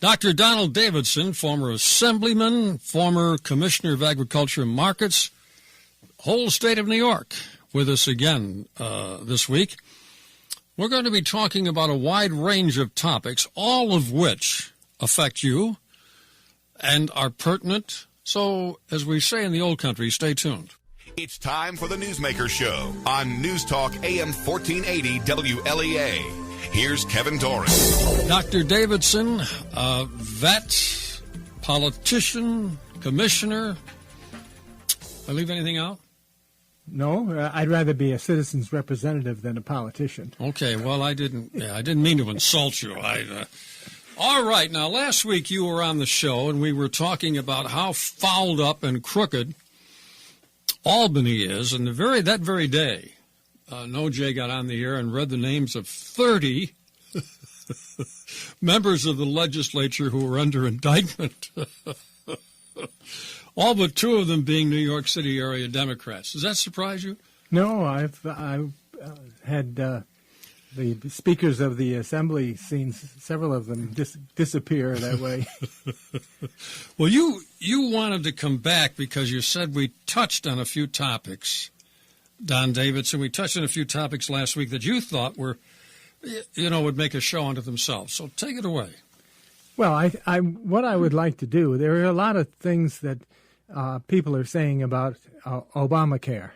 Dr. Donald Davidson, former assemblyman, former commissioner of agriculture and markets, whole state of New York, with us again this week. We're going to be talking about a wide range of topics, all of which affect you and are pertinent. So, as we say in the old country, stay tuned. It's time for the Newsmaker Show on News Talk AM 1480 WLEA. Here's Kevin Torres. Dr. Davidson, vet, politician, commissioner. I leave anything out? No, I'd rather be a citizen's representative than a politician. Okay, well, I didn't mean to insult you. All right, now, last week you were on the show, and we were talking about how fouled up and crooked Albany is, and that very day, NOJ got on the air and read the names of 30 members of the legislature who were under indictment, all but two of them being New York City area Democrats. Does that surprise you? No, I've had the speakers of the assembly seen several of them disappear that way. Well, you wanted to come back because you said we touched on a few topics, Don Davidson. We touched on a few topics last week that you thought were, would make a show unto themselves. So take it away. Well, what I would like to do, there are a lot of things that people are saying about Obamacare.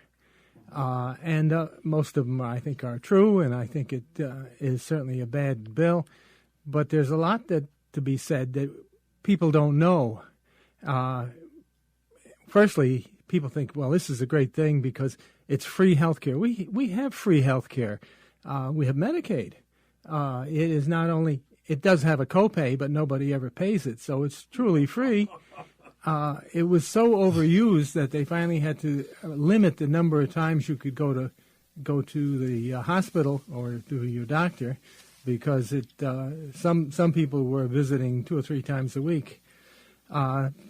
And most of them, I think, are true, and I think it is certainly a bad bill. But there's a lot to be said that people don't know. Firstly, people think, well, this is a great thing because it's free health care. We have free health care. We have Medicaid. It is not only, it does have a copay, but nobody ever pays it, so it's truly free. It was so overused that they finally had to limit the number of times you could go to the hospital or to your doctor, because some people were visiting 2 or 3 times a week.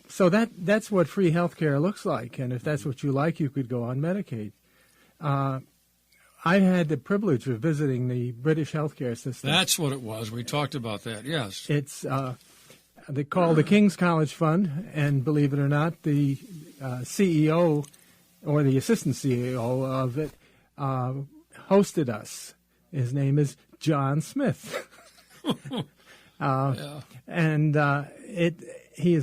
So that's what free health care looks like, and if that's what you like, you could go on Medicaid. I had the privilege of visiting the British healthcare system. That's what it was. We talked about that, yes. It's they call the King's College Fund, and believe it or not, the CEO or the assistant CEO of it hosted us. His name is John Smith. Yeah. And he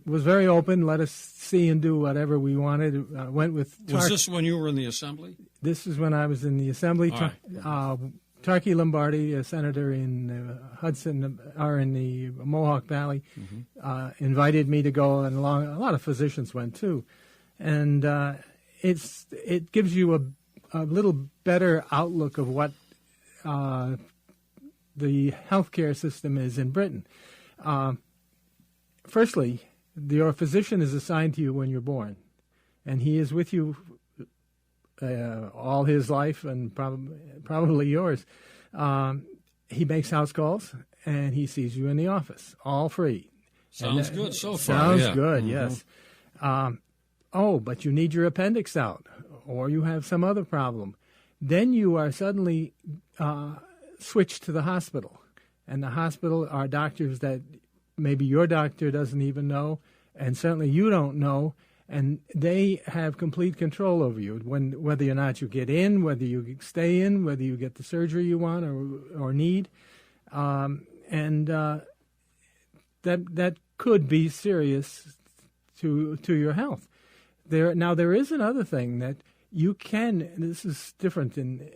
was very open, let us see and do whatever we wanted. Went with Was this when you were in the assembly? This is when I was in the assembly. Tarky Lombardi, a senator in Hudson, or in the Mohawk Valley, invited me to go, and a lot of physicians went too. And it gives you a little better outlook of what the healthcare system is in Britain. Firstly, your physician is assigned to you when you're born, and he is with you all his life, and probably yours. He makes house calls, and he sees you in the office, all free. Sounds good so far. Sounds good, yes. But you need your appendix out, or you have some other problem. Then you are suddenly switched to the hospital, and the hospital are doctors that maybe your doctor doesn't even know, and certainly you don't know. And they have complete control over you, whether or not you get in, whether you stay in, whether you get the surgery you want or need, and that could be serious to your health. There is another thing that you can. This is different in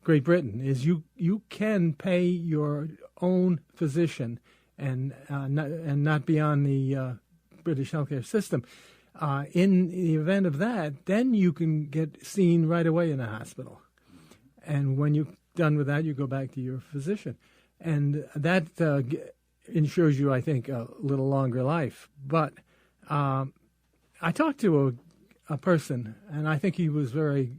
Great Britain. Is you can pay your own physician and not be on the British healthcare system. In the event of that, then you can get seen right away in a hospital. And when you're done with that, you go back to your physician. And that ensures you, I think, a little longer life. But I talked to a person, and I think he was very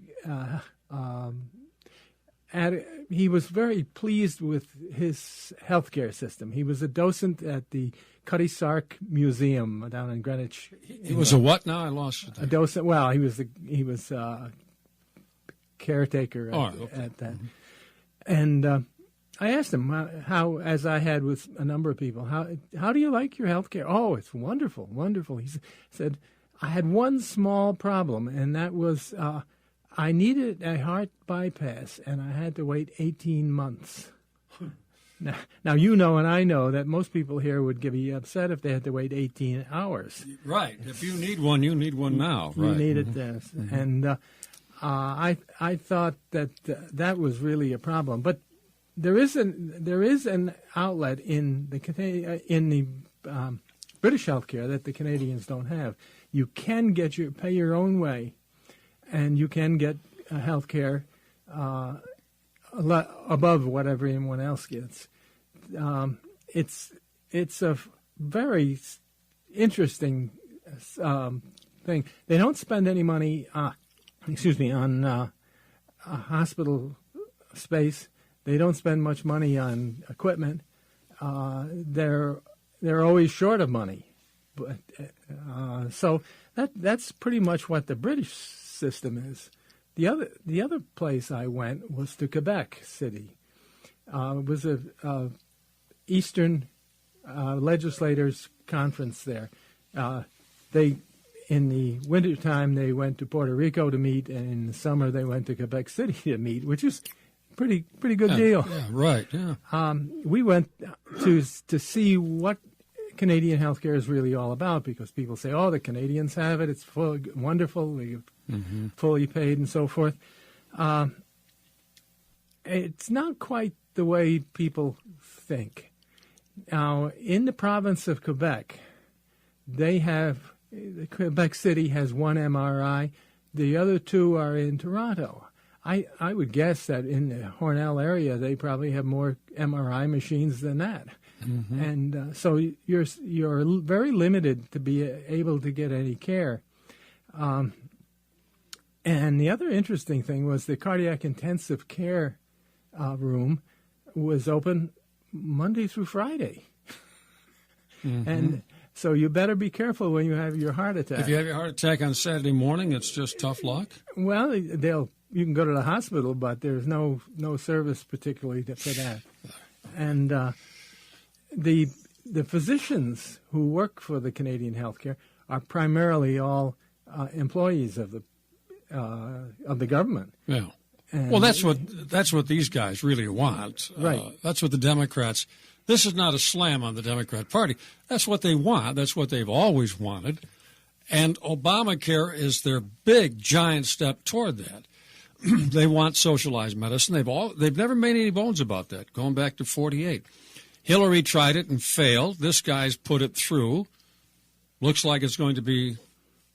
he was very pleased with his healthcare system. He was a docent at the Cutty Sark Museum down in Greenwich. He was a what now? I lost it. A docent. Well, he was caretaker at that. And I asked him how, as I had with a number of people, how do you like your health care? Oh, it's wonderful, wonderful. He said, I had one small problem, and that was I needed a heart bypass, and I had to wait 18 months. Now, you know and I know that most people here would be upset if they had to wait 18 hours. Right. If you need one, you need one now. You right. need it, yes. And I thought that that was really a problem. But there is an outlet in the British healthcare that the Canadians don't have. You can pay your own way, and you can get healthcare a lot above what everyone else gets. It's a very interesting thing. They don't spend any money, on hospital space. They don't spend much money on equipment. They're always short of money, but so that's pretty much what the British system is. The other place I went was to Quebec City. It was a Eastern legislators conference there. In the wintertime, they went to Puerto Rico to meet, and in the summer, they went to Quebec City to meet, which is pretty good deal. Yeah, right, yeah. We went to see what Canadian healthcare is really all about, because people say, oh, the Canadians have it, it's wonderful, we're fully paid and so forth. It's not quite the way people think. Now, in the province of Quebec, Quebec City has one MRI. The other two are in Toronto. I would guess that in the Hornell area, they probably have more MRI machines than that. And so you're very limited to be able to get any care. And the other interesting thing was the cardiac intensive care room was open Monday through Friday. And so you better be careful when you have your heart attack. If you have your heart attack on Saturday morning, it's just tough luck? Well, you can go to the hospital, but there's no service particularly for that. And the physicians who work for the Canadian healthcare are primarily all employees of the government. Yeah. And well, that's what these guys really want. Right. That's what the Democrats. This is not a slam on the Democrat Party. That's what they want. That's what they've always wanted. And Obamacare is their big, giant step toward that. They want socialized medicine. They've never made any bones about that, going back to 48. Hillary tried it and failed. This guy's put it through. Looks like it's going to be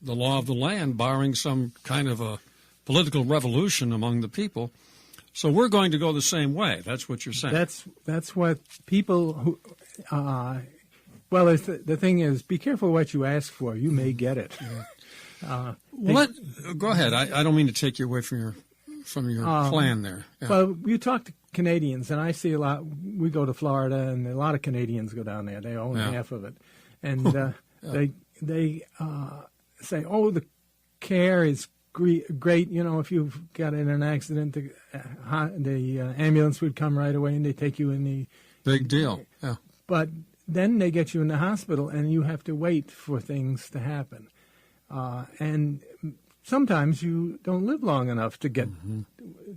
the law of the land, barring some kind of a political revolution among the people. So we're going to go the same way. That's what you're saying. That's what people who. Well, the thing is, be careful what you ask for. You may get it. Go ahead. I don't mean to take you away from your plan there. Yeah. Well, you talk to Canadians, and I see a lot. We go to Florida, and a lot of Canadians go down there. They own half of it, and they say, "Oh, the care is great. You know, if you've got in an accident, the ambulance would come right away, and they take you in the big deal." Yeah. But then they get you in the hospital, and you have to wait for things to happen, and sometimes you don't live long enough to get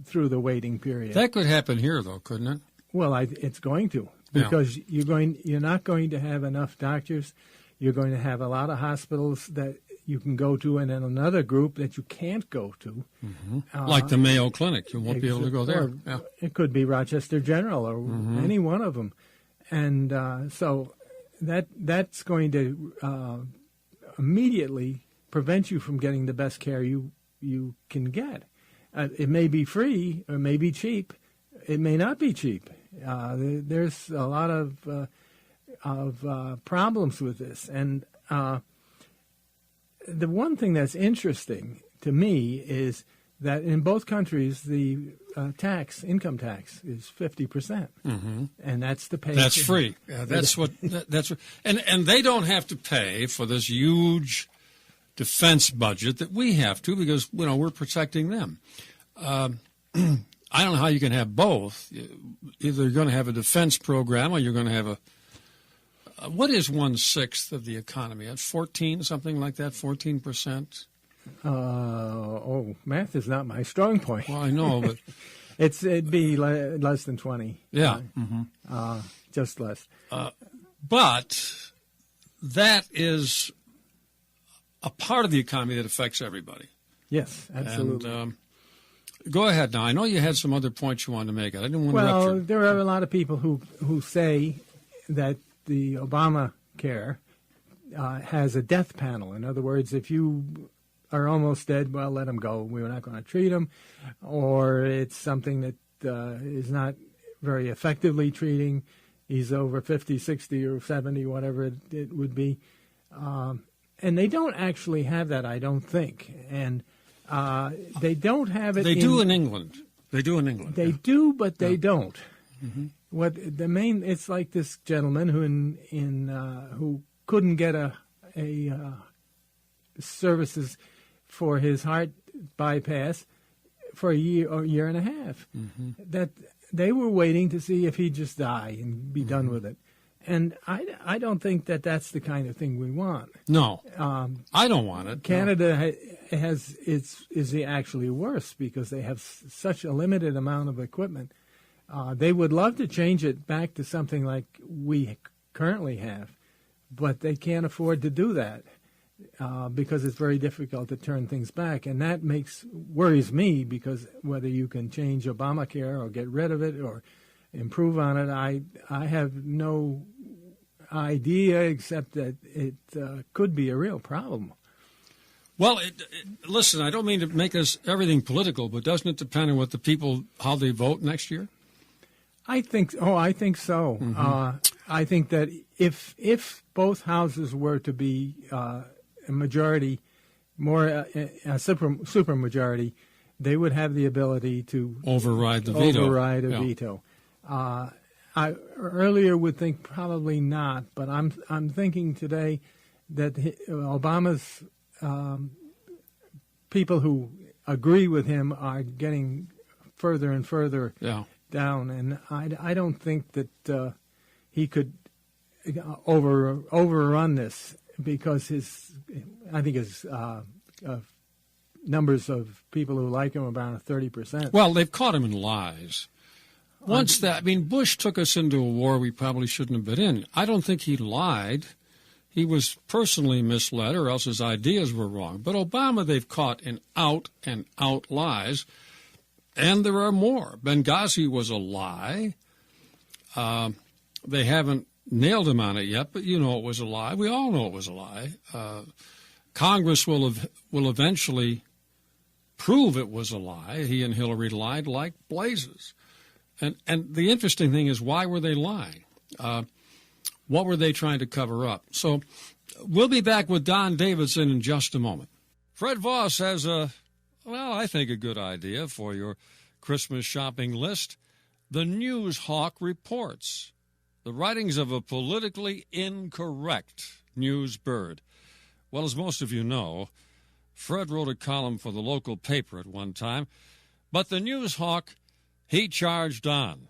through the waiting period. That could happen here, though, couldn't it? Well, it's going to, because you're not going to have enough doctors. You're going to have a lot of hospitals that you can go to, and then another group that you can't go to. Like the Mayo Clinic. You won't be able to go there. It could be Rochester General or any one of them. And so that's going to immediately prevent you from getting the best care you can get. It may be free, or it may be cheap. It may not be cheap. There's a lot of problems with this. And the one thing that's interesting to me is that in both countries the income tax is 50%, and that's the pay. That's free. Yeah, that's what. And they don't have to pay for this huge defense budget that we have to, because we're protecting them. I don't know how you can have both. Either you're going to have a defense program or you're going to have what is 1/6 of the economy? At 14, something like that, 14%? Math is not my strong point. Well, I know, but it'd be less than 20. Yeah. Just less. But that is a part of the economy that affects everybody. Yes, absolutely. And go ahead now. I know you had some other points you wanted to make. I didn't want to Well, interrupt you. there are a lot of people who say that the Obamacare has a death panel. In other words, if you are almost dead, well, let them go. We're not going to treat them. Or it's something that is not very effectively treating. He's over 50, 60, or 70, whatever it would be. And they don't actually have that, I don't think. And they don't have it. They do in England. They do in England. They do, but they don't. Mm-hmm. It's like this gentleman who couldn't get a services for his heart bypass for a year and a half. Mm-hmm. That they were waiting to see if he'd just die and be done with it. And I don't think that that's the kind of thing we want. No, I don't want it. Canada is actually worse because they have such a limited amount of equipment. They would love to change it back to something like we currently have, but they can't afford to do that because it's very difficult to turn things back. And that worries me because whether you can change Obamacare or get rid of it or improve on it, I have no idea except that it could be a real problem. Well, listen, I don't mean to make us everything political, but doesn't it depend on what the people, how they vote next year? I think so. Mm-hmm. I think that if both houses were to be a majority, a super majority, they would have the ability to override the veto. Veto. I earlier would think probably not, but I'm thinking today that Obama's people who agree with him are getting further and further down, and I don't think that he could overrun this because his numbers of people who like him are about 30%. Well, they've caught him in lies. Bush took us into a war we probably shouldn't have been in. I don't think he lied. He was personally misled, or else his ideas were wrong. But Obama, they've caught in out-and-out lies, and there are more. Benghazi was a lie. They haven't nailed him on it yet, but you know it was a lie. We all know it was a lie. Congress will eventually prove it was a lie. He and Hillary lied like blazes. And the interesting thing is, why were they lying? What were they trying to cover up? So we'll be back with Don Davidson in just a moment. Fred Voss has I think a good idea for your Christmas shopping list. The News Hawk Reports, the writings of a politically incorrect news bird. Well, as most of you know, Fred wrote a column for the local paper at one time, but the News Hawk, he charged on.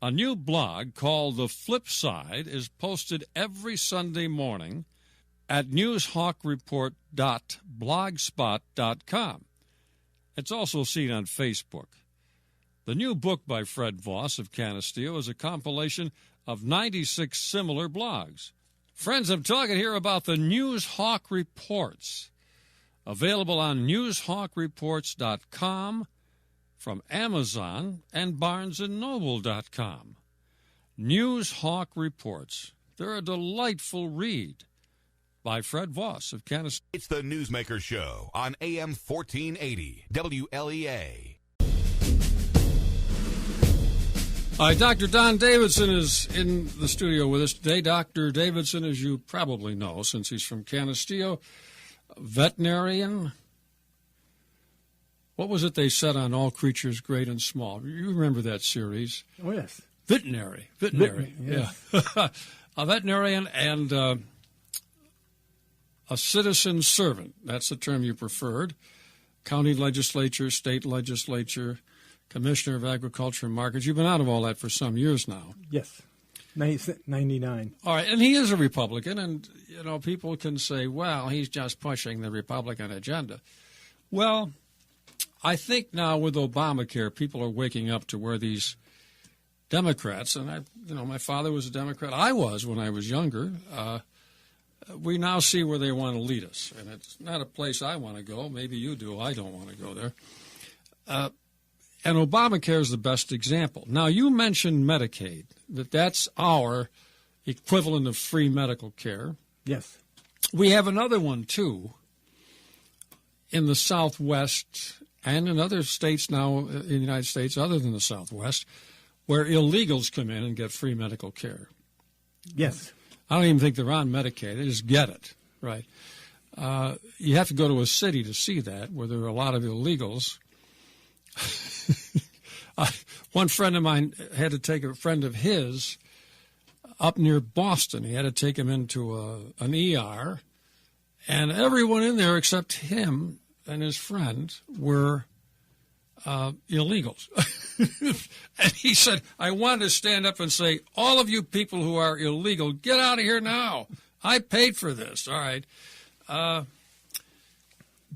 A new blog called The Flip Side is posted every Sunday morning at newshawkreport.blogspot.com. It's also seen on Facebook. The new book by Fred Voss of Canisteo is a compilation of 96 similar blogs. Friends, I'm talking here about the News Hawk Reports, available on newshawkreports.com, from Amazon and BarnesandNoble.com. News Hawk Reports. They're a delightful read by Fred Voss of Canisteo. It's the Newsmaker Show on AM 1480 WLEA. Dr. Don Davidson is in the studio with us today. Dr. Davidson, as you probably know, since he's from Canisteo, veterinarian. What was it they said on All Creatures Great and Small? You remember that series? Oh, yes. Veterinary, yes. Yeah. A veterinarian and a citizen servant. That's the term you preferred. County legislature, state legislature, Commissioner of Agriculture and Markets. You've been out of all that for some years now. Yes, 99. All right, and he is a Republican, and, people can say, well, he's just pushing the Republican agenda. Well, I think now with Obamacare, people are waking up to where these Democrats, and my father was a Democrat. I was when I was younger. We now see where they want to lead us, and it's not a place I want to go. Maybe you do. I don't want to go there. And Obamacare is the best example. Now, you mentioned Medicaid, that's our equivalent of free medical care. Yes. We have another one, too, in the Southwest and in other states now in the United States other than the Southwest, where illegals come in and get free medical care. Yes. I don't even think they're on Medicaid. They just get it, right? You have to go to a city to see that, where there are a lot of illegals. One friend of mine had to take a friend of his up near Boston. He had to take him into an ER, and everyone in there except him and his friend were illegals. And he said, I wanted to stand up and say, all of you people who are illegal, get out of here now. I paid for this. All right.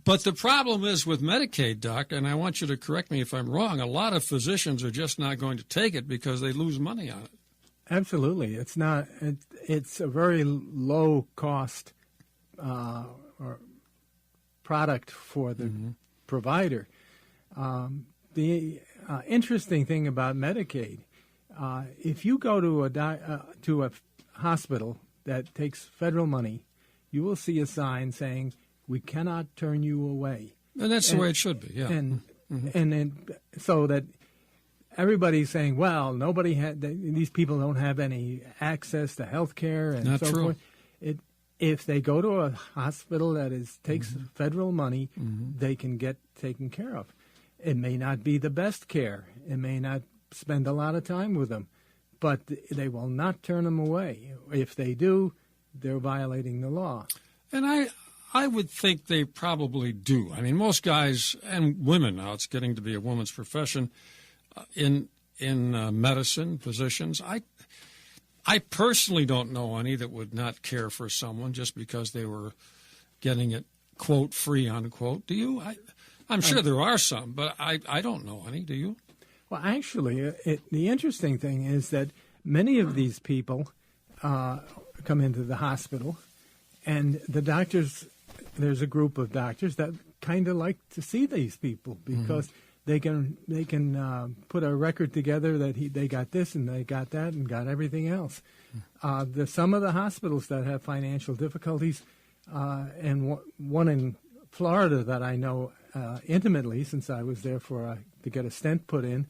But the problem is with Medicaid, Doc, and I want you to correct me if I'm wrong, a lot of physicians are just not going to take it because they lose money on it. Absolutely. It's not. It's a very low cost or product for the provider. The interesting thing about Medicaid, if you go to a hospital that takes federal money, you will see a sign saying, "We cannot turn you away." And that's the way it should be, yeah. And then so that everybody's saying, well, nobody had these people don't have any access to health care and Not so true. forth. If they go to a hospital that takes federal money, they can get taken care of. It may not be the best care. It may not spend a lot of time with them, but they will not turn them away. If they do, they're violating the law. And I would think they probably do. I mean, most guys and women now, it's getting to be a woman's profession in medicine, physicians. I personally don't know any that would not care for someone just because they were getting it, quote, free, unquote. Do you? I'm sure there are some, but I don't know any. Do you? Well, actually, the interesting thing is that many of these people come into the hospital, and the doctors, there's a group of doctors that kind of like to see these people because they can put a record together that they got this and they got that and got everything else. Some of the hospitals that have financial difficulties, and one in Florida that I know intimately since I was there to get a stent put in,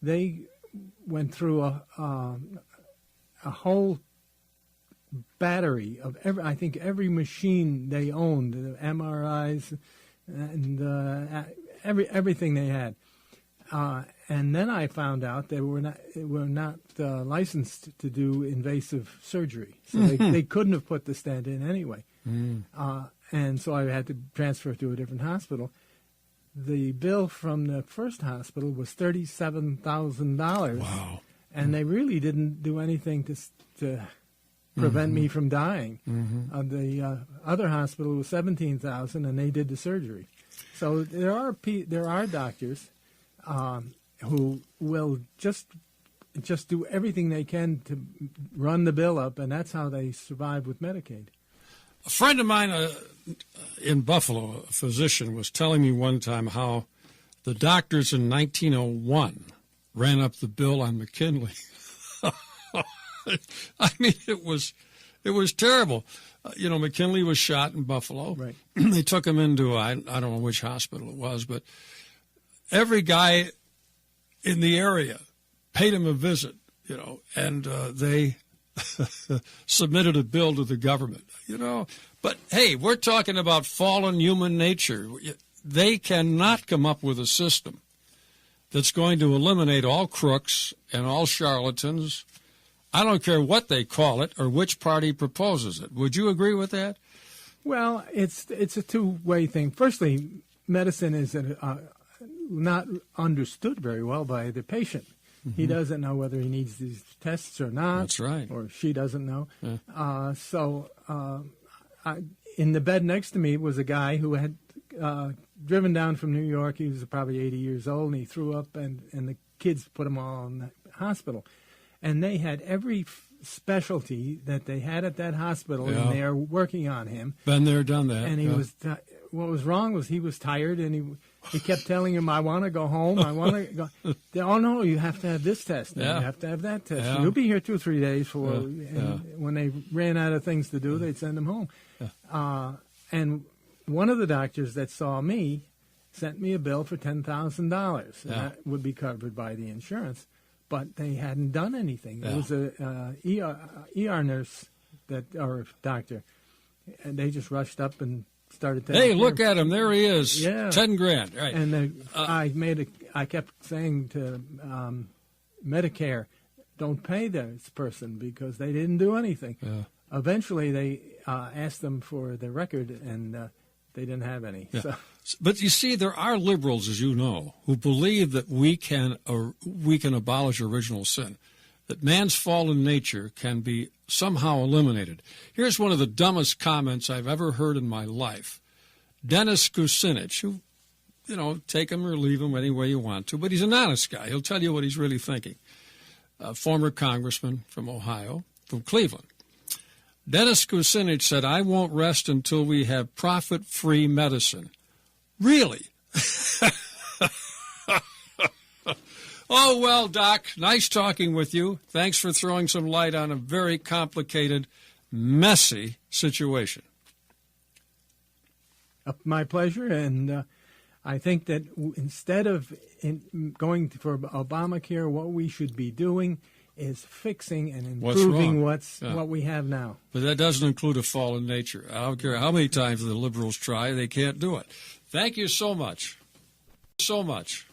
they went through a whole battery of every machine they owned, the MRIs and everything they had. And then I found out they were not licensed to do invasive surgery, so they couldn't have put the stent in anyway. And so I had to transfer to a different hospital. The bill from the first hospital was $37,000. Wow. And they really didn't do anything to prevent me from dying. The other hospital was $17,000, and they did the surgery. So there are doctors who will just do everything they can to run the bill up, and that's how they survive with Medicaid. A friend of mine in Buffalo, a physician, was telling me one time how the doctors in 1901 ran up the bill on McKinley. I mean, it was terrible. McKinley was shot in Buffalo. Right. They took him into, I don't know which hospital it was, but every guy in the area paid him a visit, and they submitted a bill to the government, But, hey, we're talking about fallen human nature. They cannot come up with a system that's going to eliminate all crooks and all charlatans. I don't care what they call it or which party proposes it. Would you agree with that? Well, it's a two-way thing. Firstly, medicine is not understood very well by the patient. He doesn't know whether he needs these tests or not. That's right. Or she doesn't know. Yeah. In the bed next to me was a guy who had driven down from New York. He was probably 80 years old, and he threw up, and the kids put him all in the hospital. And they had every specialty that they had at that hospital, Yeah. and they are working on him. Been there, done that. And he Yeah. was what was wrong was he was tired, and he kept telling him, "I want to go home. I want to go." Oh no, you have to have this test. Yeah. You have to have that test. Yeah. You'll be here 2 or 3 days for. Yeah. And when they ran out of things to do, they'd send him home. And one of the doctors that saw me sent me a bill for $10,000. Yeah. That would be covered by the insurance, but they hadn't done anything. There Yeah. was a ER nurse or doctor, and they just rushed up and started taking Hey, care look of at him. There he is. Yeah. $10,000. Right. And I kept saying to Medicare, don't pay this person because they didn't do anything. Yeah. Eventually, they asked them for the record, and they didn't have any. Yeah. So, But you see, there are liberals, as you know, who believe that we can abolish original sin, that man's fallen nature can be somehow eliminated. Here's one of the dumbest comments I've ever heard in my life. Dennis Kucinich, who, take him or leave him any way you want to, but he's an honest guy. He'll tell you what he's really thinking. A former congressman from Ohio, from Cleveland. Dennis Kucinich said, "I won't rest until we have profit-free medicine." Really? Oh, well, Doc, nice talking with you. Thanks for throwing some light on a very complicated, messy situation. my pleasure, and I think that instead of going for Obamacare, what we should be doing is fixing and improving what we have now. But that doesn't include a fallen nature. I don't care how many times the liberals try, they can't do it. Thank you so much. So much.